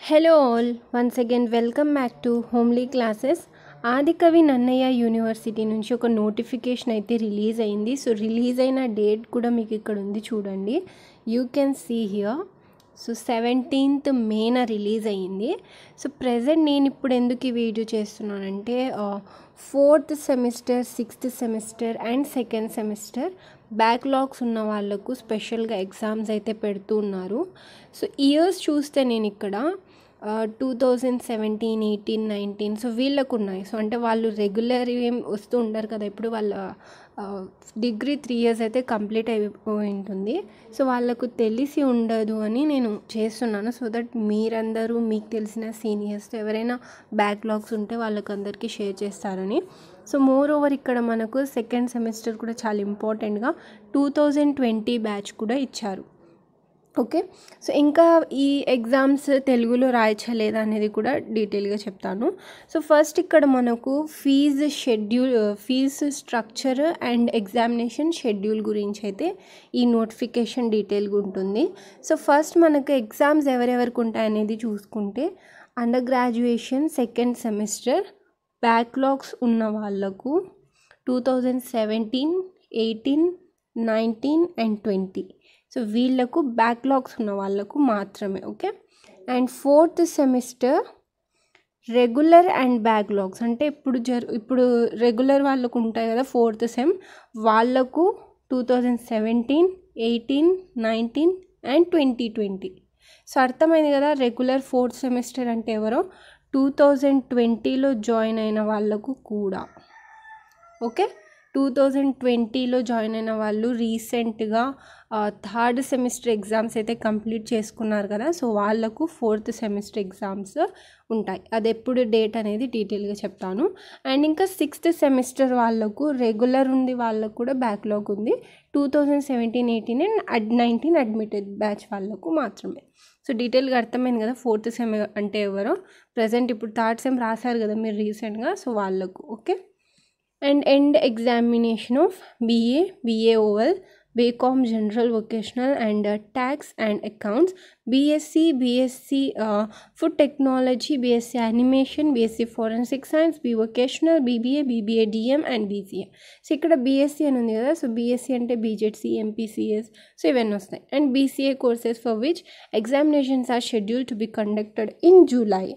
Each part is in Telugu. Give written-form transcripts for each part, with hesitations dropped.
Hello all, once again welcome back to Homely Classes. Adikavi Nannaya university నుంచి ఒక నోటిఫికేషన్ అయితే రిలీజ్ అయింది. సో రిలీజ్ అయిన డేట్ కూడా మీకు ఇక్కడ ఉంది చూడండి. You can see here. So 17th మేన రిలీజ్ అయ్యింది. సో ప్రెజెంట్ నేను ఇప్పుడు ఎందుకు ఈ వీడియో చేస్తున్నానంటే 4th semester 6th semester and 2nd semester backlogs ఉన్న వాళ్ళకు స్పెషల్గా ఎగ్జామ్స్ అయితే పెడుతూ ఉన్నారు. సో ఇయర్స్ చూస్తే నేను ఇక్కడ 2017, 18, 19 సో వీళ్ళకు ఉన్నాయి. సో అంటే వాళ్ళు రెగ్యులర్ ఏం వస్తూ ఉంటారు కదా, ఇప్పుడు వాళ్ళ డిగ్రీ 3 years అయితే కంప్లీట్ అయిపోయి ఉంటుంది. సో వాళ్ళకు తెలిసి ఉండదు అని నేను చేస్తున్నాను. సో దట్ మీరందరూ మీకు తెలిసిన సీనియర్స్తో ఎవరైనా బ్యాక్లాగ్స్ ఉంటే వాళ్ళకు అందరికీ షేర్ చేస్తారని. సో మోర్ ఓవర్ ఇక్కడ మనకు 2nd సెమిస్టర్ కూడా చాలా ఇంపార్టెంట్గా 2020 బ్యాచ్ కూడా ఇచ్చారు. ఓకే, సో ఇంకా ఈ ఎగ్జామ్స్ తెలుగులో రాయచ్చా లేదా అనేది కూడా డీటెయిల్గా చెప్తాను. సో ఫస్ట్ ఇక్కడ మనకు fees structure and examination schedule గురించి అయితే ఈ నోటిఫికేషన్ డీటెయిల్గా ఉంటుంది. సో ఫస్ట్ మనకు ఎగ్జామ్స్ ఎవరెవరికి ఉంటాయనేది చూసుకుంటే, under graduation 2nd semester backlogs ఉన్న వాళ్ళకు 2017, 18, 19 and 20 సో వీళ్ళకు బ్యాక్లాగ్స్ ఉన్న వాళ్ళకు మాత్రమే. Okay, and 4th semester regular and backlogs అంటే ఇప్పుడు రెగ్యులర్ వాళ్ళకు ఉంటాయి కదా 4th సెమ్, వాళ్ళకు 2017, 18, 19 and 2020. సో అర్థమైంది కదా, రెగ్యులర్ 4th సెమిస్టర్ అంటే ఎవరో 2020లో జాయిన్ అయిన వాళ్ళకు కూడా. ఓకే, 2020లో జాయిన్ అయిన వాళ్ళు రీసెంట్గా 3rd సెమిస్టర్ ఎగ్జామ్స్ అయితే కంప్లీట్ చేసుకున్నారు కదా, సో వాళ్ళకు 4th సెమిస్టర్ ఎగ్జామ్స్ ఉంటాయి. అది ఎప్పుడు డేట్ అనేది డీటెయిల్గా చెప్తాను. అండ్ ఇంకా 6th సెమిస్టర్ వాళ్ళకు రెగ్యులర్ ఉంది, వాళ్ళకు కూడా బ్యాక్లాగ్ ఉంది. 2017, 18 and 19 అడ్మిటెడ్ బ్యాచ్ వాళ్ళకు మాత్రమే. సో డీటెయిల్గా అర్థమైంది కదా 4th సెమ్ అంటే ఎవరో. ప్రజెంట్ ఇప్పుడు 3rd సెమ్ రాశారు కదా మీరు రీసెంట్గా, సో వాళ్ళకు. Okay, and end examination of BA, BA OL, BCom General Vocational and Tax and Accounts, BSc Food Technology, BSc Animation, BSc Forensic Science, B Vocational, BBA, BBA DM and BCA. So ఇక్కడ BSc అని ఉంది కదా, సో BSc అంటే BJC, MPCS సో ఇవన్నీ వస్తాయి. And BCA courses for which examinations are scheduled to be conducted in July.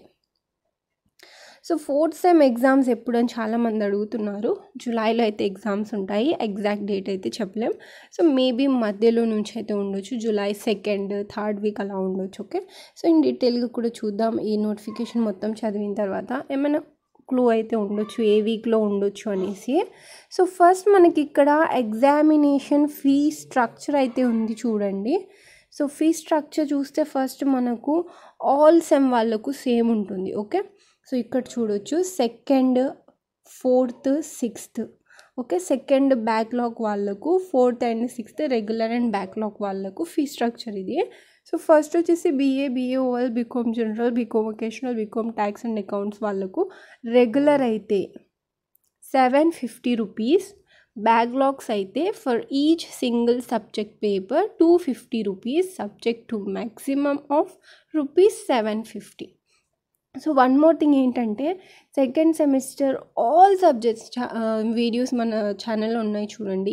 So 4th sem exams ఎప్పుడు అని చాలామంది అడుగుతున్నారు. జూలైలో అయితే ఎగ్జామ్స్ ఉంటాయి, ఎగ్జాక్ట్ డేట్ అయితే చెప్పలేం. సో మేబీ మధ్యలో నుంచి అయితే ఉండొచ్చు, జూలై 2nd, 3rd వీక్ అలా ఉండొచ్చు. ఓకే, సో ఇన్ డీటెయిల్గా కూడా చూద్దాం. ఈ నోటిఫికేషన్ మొత్తం చదివిన తర్వాత ఏమైనా క్లూ అయితే ఉండొచ్చు ఏ వీక్లో ఉండొచ్చు అనేసి. సో ఫస్ట్ మనకి ఇక్కడ ఎగ్జామినేషన్ ఫీ స్ట్రక్చర్ అయితే ఉంది చూడండి. సో ఫీ స్ట్రక్చర్ చూస్తే ఫస్ట్ మనకు ఆల్ సెమ్ వాళ్ళకు సేమ్ ఉంటుంది. ఓకే, సో ఇక్కడ చూడొచ్చు 2nd, 4th, 6th. Okay, 2nd backlog వాళ్ళకు 4th and 6th regular and backlog వాళ్ళకు ఫీ స్ట్రక్చర్ ఇది. సో ఫస్ట్ వచ్చేసి BA, BA OL, BCom General, BCom Vocational, BCom Tax and Accounts వాళ్ళకు రెగ్యులర్ అయితే 750 రూపీస్, బ్యాక్లాగ్స్ అయితే for each single subject paper 250 rupees, subject to maximum of ₹750. So one more thing ఏంటంటే 2nd semester all subjects videos మన ఛానల్లో ఉన్నాయి చూడండి.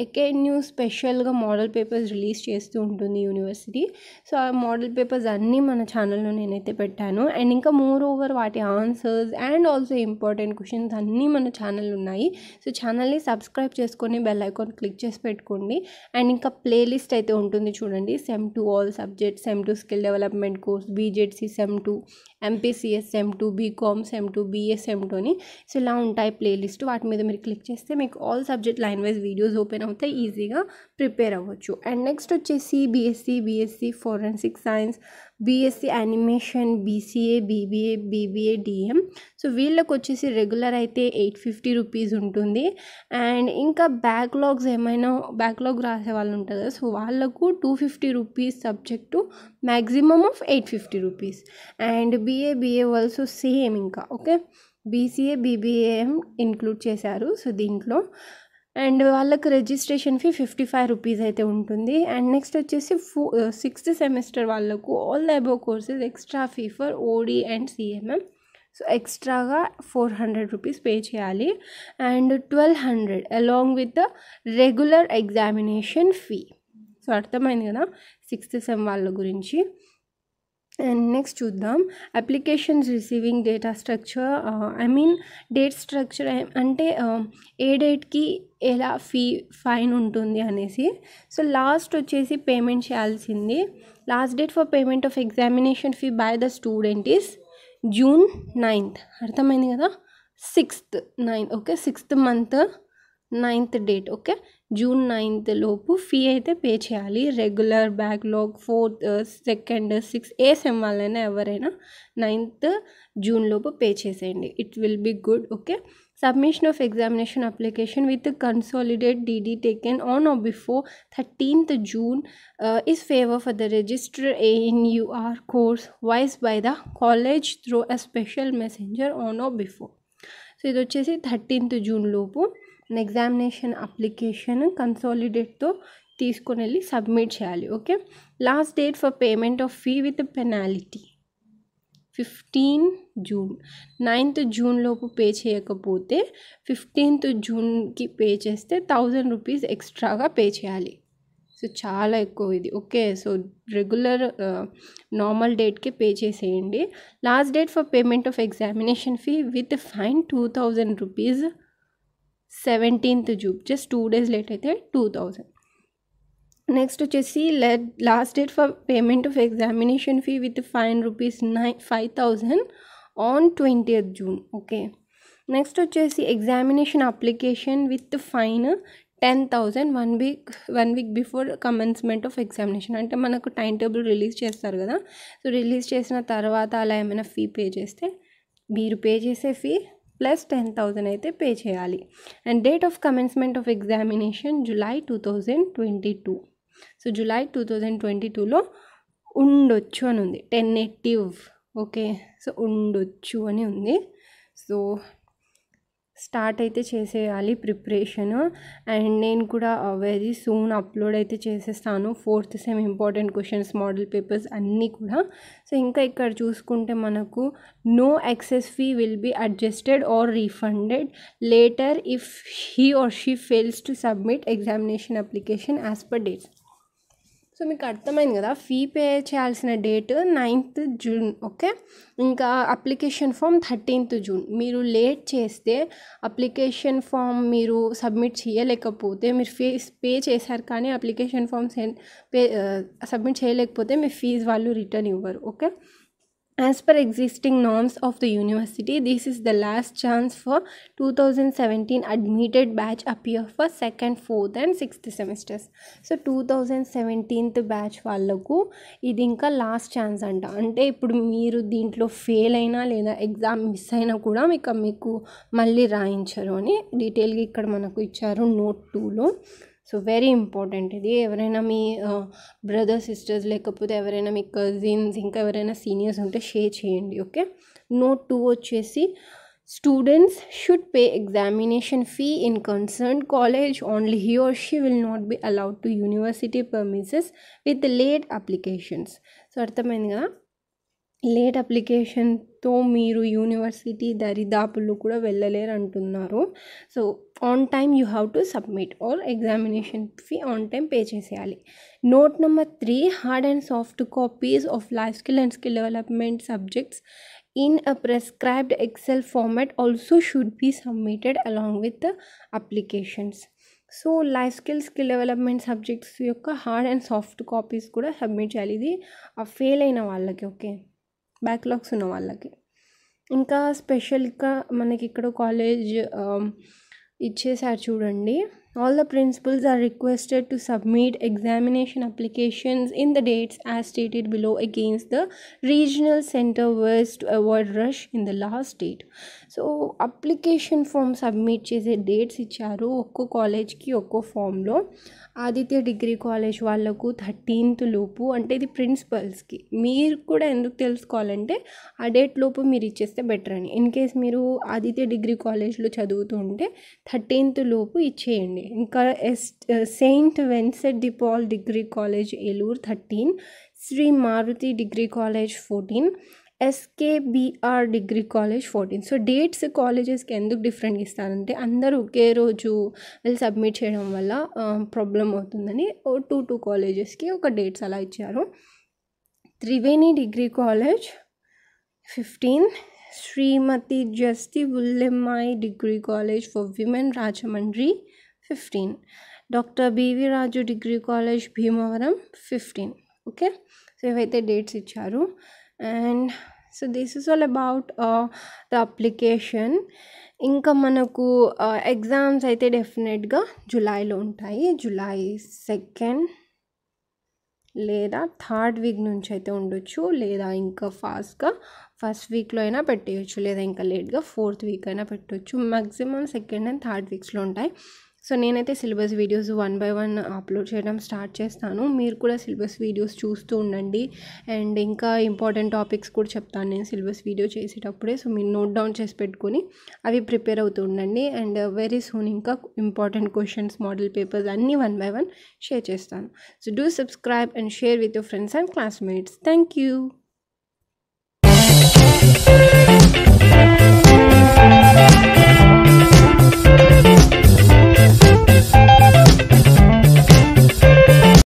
ఏకేఎన్యూ స్పెషల్గా మోడల్ పేపర్స్ రిలీజ్ చేస్తూ ఉంటుంది యూనివర్సిటీ. సో ఆ మోడల్ పేపర్స్ అన్నీ మన ఛానల్లో నేనైతే పెట్టాను. అండ్ ఇంకా మోర్ ఓవర్ వాటి answers and also important questions అన్నీ మన ఛానల్లో ఉన్నాయి. సో ఛానల్ని సబ్స్క్రైబ్ చేసుకొని బెల్ ఐకాన్ క్లిక్ చేసి పెట్టుకోండి. అండ్ ఇంకా ప్లేలిస్ట్ అయితే ఉంటుంది చూడండి. SEM 2 all subjects, SEM 2 skill development course, BJC SEM 2, MPCS SEM 2, BCom SEM 2, BA SEM 2 అని. సో ఇలా ఉంటాయి ప్లేలిస్ట్. వాటి మీద మీరు క్లిక్ చేస్తే మీకు all subject line wise videos open అవుతాయి, ఈజీగా ప్రిపేర్ అవ్వచ్చు. అండ్ నెక్స్ట్ వచ్చేసి BSc forensic science, BSc animation, BCA, BBA, BBA DM. So వీళ్ళకి వచ్చేసి రెగ్యులర్ అయితే 850 రూపీస్ ఉంటుంది. అండ్ ఇంకా బ్యాక్లాగ్స్ ఏమైనా బ్యాక్లాగ్ రాసే వాళ్ళు ఉంటారు కదా, సో వాళ్ళకు 250 rupees subject maximum of 850 rupees. And BA also same ఇంకా. ఓకే, BCA, BBA ఇంక్లూడ్ చేశారు. సో దీంట్లో అండ్ వాళ్ళకి రిజిస్ట్రేషన్ ఫీ 55 రూపీస్ అయితే ఉంటుంది. అండ్ నెక్స్ట్ వచ్చేసి 6th సెమిస్టర్ వాళ్ళకు all the above courses extra fee for OD and CMM. So ఎక్స్ట్రాగా 400 రూపీస్ పే చేయాలి. And 1200 along with the regular examination fee. So అర్థమైంది కదా 6th సెమ్ వాళ్ళ గురించి. అండ్ నెక్స్ట్ చూద్దాం applications receiving data structure. Date structure అంటే ఏ డేట్కి ఎలా ఫైన్ ఉంటుంది అనేసి. సో లాస్ట్ వచ్చేసి పేమెంట్ చేయాల్సింది. Last date for payment of examination fee by the student is June 9th. అర్థమైంది కదా 6th 9th. Okay 6th month 9th date. Okay June 9th లోపు ఫీ అయితే పే చేయాలి. Regular, backlog, 4th, 2nd, 6th ఏ సెమ్ వాళ్ళైనా ఎవరైనా 9th June లోపు పే చేసేయండి. It will be good. Okay submission of examination application with the consolidated DD taken on or before 13th June is favor for the registered ANUR course wise by the college through a special messenger on or before. So ఇది వచ్చేసి 13th June లోపు ఎగ్జామినేషన్ అప్లికేషన్ కన్సాలిడేట్తో తీసుకొని వెళ్ళి సబ్మిట్ చేయాలి. Okay last date for payment of fee with penalty 15 June. 9th June లోపు పే చేయకపోతే 15th Juneకి పే చేస్తే 1000 రూపీస్ ఎక్స్ట్రాగా పే చేయాలి. సో చాలా ఎక్కువ ఇది. ఓకే సో రెగ్యులర్ నార్మల్ డేట్కి పే చేసేయండి. Last date for payment of examination fee with fine 2000 rupees 17th June. Just 2 days late అయితే 2000. నెక్స్ట్ వచ్చేసి last date for payment of examination fee with fine rupees 5000 on 20th June. Okay next వచ్చేసి examination application with fine 10,000 one week before commencement of examination. అంటే మనకు టైం టేబుల్ రిలీజ్ చేస్తారు కదా. సో రిలీజ్ చేసిన తర్వాత అలా ఏమైనా ఫీ పే చేస్తే మీరు పే చేసే ఫీ ప్లస్ 10,000 అయితే పే చేయాలి. And date of commencement of examination July 2022. So July 2022లో ఉండొచ్చు అని ఉంది. టెంటేటివ్. ఓకే సో ఉండొచ్చు అని ఉంది. సో స్టార్ట్ అయితే చేసేయాలి ప్రిపరేషన్. అండ్ నేను కూడా వెరీ సూన్ అప్లోడ్ అయితే చేసేస్తాను 4th sem important questions, model papers అన్నీ కూడా. సో ఇంకా ఇక్కడ చూసుకుంటే మనకు no excess fee will be adjusted or refunded later if he or she fails to submit examination application as per dates. So మీకు అర్థమైంది కదా ఫీ పే చేయాల్సిన డేట్ 9th June. ఓకే ఇంకా అప్లికేషన్ ఫామ్ 13th June. మీరు లేట్ చేస్తే అప్లికేషన్ ఫామ్ మీరు సబ్మిట్ చేయలేకపోతే మీరు పే చేశారు కానీ అప్లికేషన్ ఫామ్ సబ్మిట్ చేయలేకపోతే మీ ఫీజు వాళ్ళు రిటర్న్ ఇవ్వరు. Okay as per existing norms of the university, this is the last chance for 2017 admitted batch appear for 2nd, 4th and 6th semesters. So 2017th batch వాళ్ళకు ఇది ఇంకా లాస్ట్ ఛాన్స్ అంట. అంటే ఇప్పుడు మీరు దీంట్లో ఫెయిల్ అయినా లేదా ఎగ్జామ్ మిస్ అయినా కూడా మీకు మళ్ళీ రాయించరు అని డీటెయిల్గా ఇక్కడ మనకు ఇచ్చారు Note 2లో. సో వెరీ ఇంపార్టెంట్ ఇది. ఎవరైనా మీ బ్రదర్ సిస్టర్స్ లేకపోతే ఎవరైనా మీ కజిన్స్ ఇంకా ఎవరైనా సీనియర్స్ ఉంటే షేర్ చేయండి. ఓకే Note 2 వచ్చేసి students should pay examination fee in concern college only he or she will not be allowed to university premises with late applications. So అర్థమైంది కదా లేట్ అప్లికేషన్తో మీరు యూనివర్సిటీ దరిదాపుల్లో కూడా వెళ్ళలేరు అంటున్నారు. So on time you have to submit or examination fee on time pay చేసేయాలి. Note number 3 hard and soft copies of life skill and skill development subjects in a prescribed Excel format also should be submitted along with the applications. So life skill development subjects యొక్క హార్డ్ అండ్ సాఫ్ట్ కాపీస్ కూడా సబ్మిట్ చేయాలి. ఇది ఫెయిల్ అయిన వాళ్ళకి, ఓకే బ్యాక్లాగ్స్ ఉన్న వాళ్ళకి. ఇంకా స్పెషల్గా మనకి ఇక్కడ కాలేజ్ ఇచ్చేసారు చూడండి. All the principals are requested to submit examination applications in the dates as stated below against the regional center ways to avoid rush in the last date. So application form submit చేసే డేట్స్ ఇచ్చారు ఒక్కో కాలేజ్కి ఒక్కో ఫామ్లో. ఆదిత్య డిగ్రీ కాలేజ్ వాళ్ళకు 13th లోపు, అంటే ఇది ప్రిన్సిపల్స్కి. మీరు కూడా ఎందుకు తెలుసుకోవాలంటే ఆ డేట్ లోపు మీరు ఇచ్చేస్తే బెటర్ అని. ఇన్ కేస్ మీరు ఆదిత్య డిగ్రీ కాలేజ్లో చదువుతూ ఉంటే 13th లోపు ఇచ్చేయండి. అండి. ఇంకా Saint Vincent de Paul degree college Eluru 13, Sri Maruti degree college 14, SKBR degree college 14. So dates కాలేజెస్కి ఎందుకు డిఫరెంట్గా ఇస్తారంటే అందరూ ఒకే రోజు వెళ్ళి సబ్మిట్ చేయడం వల్ల ప్రాబ్లం అవుతుందని 2 కాలేజెస్కి ఒక డేట్స్ అలా ఇచ్చారు. Triveni degree college 15, Srimathi Jasti Bullemmayi degree college for women Rajahmundry 15, doctor B V Raju degree college Bhimavaram 15. Okay, so ఇవైతే డేట్స్ ఇచ్చారు. And so this is all about the application. ఇంకా మనకు ఎగ్జామ్స్ అయితే డెఫినెట్గా జూలైలో ఉంటాయి. జూలై 2nd లేదా 3rd వీక్ నుంచి అయితే ఉండొచ్చు, లేదా ఇంకా ఫాస్ట్గా 1st వీక్లో అయినా పెట్టేయచ్చు, లేదా ఇంకా లేట్గా 4th వీక్ అయినా పెట్టవచ్చు. మ్యాక్సిమం 2nd and 3rd వీక్స్లో ఉంటాయి. సో నేనైతే సిలబస్ వీడియోస్ 1 by 1 అప్లోడ్ చేయడం స్టార్ట్ చేస్తాను. మీరు కూడా సిలబస్ వీడియోస్ చూస్తూ ఉండండి. అండ్ ఇంకా ఇంపార్టెంట్ టాపిక్స్ కూడా చెప్తాను నేను సిలబస్ వీడియో చేసేటప్పుడే. సో మీరు నోట్ డౌన్ చేసి పెట్టుకొని అవి ప్రిపేర్ అవుతూ ఉండండి. అండ్ వెరీ సూన్ ఇంకా ఇంపార్టెంట్ క్వశ్చన్స్, మోడల్ పేపర్స్ అన్నీ 1 by 1 షేర్ చేస్తాను. So do subscribe and share with your friends and classmates. Thank you.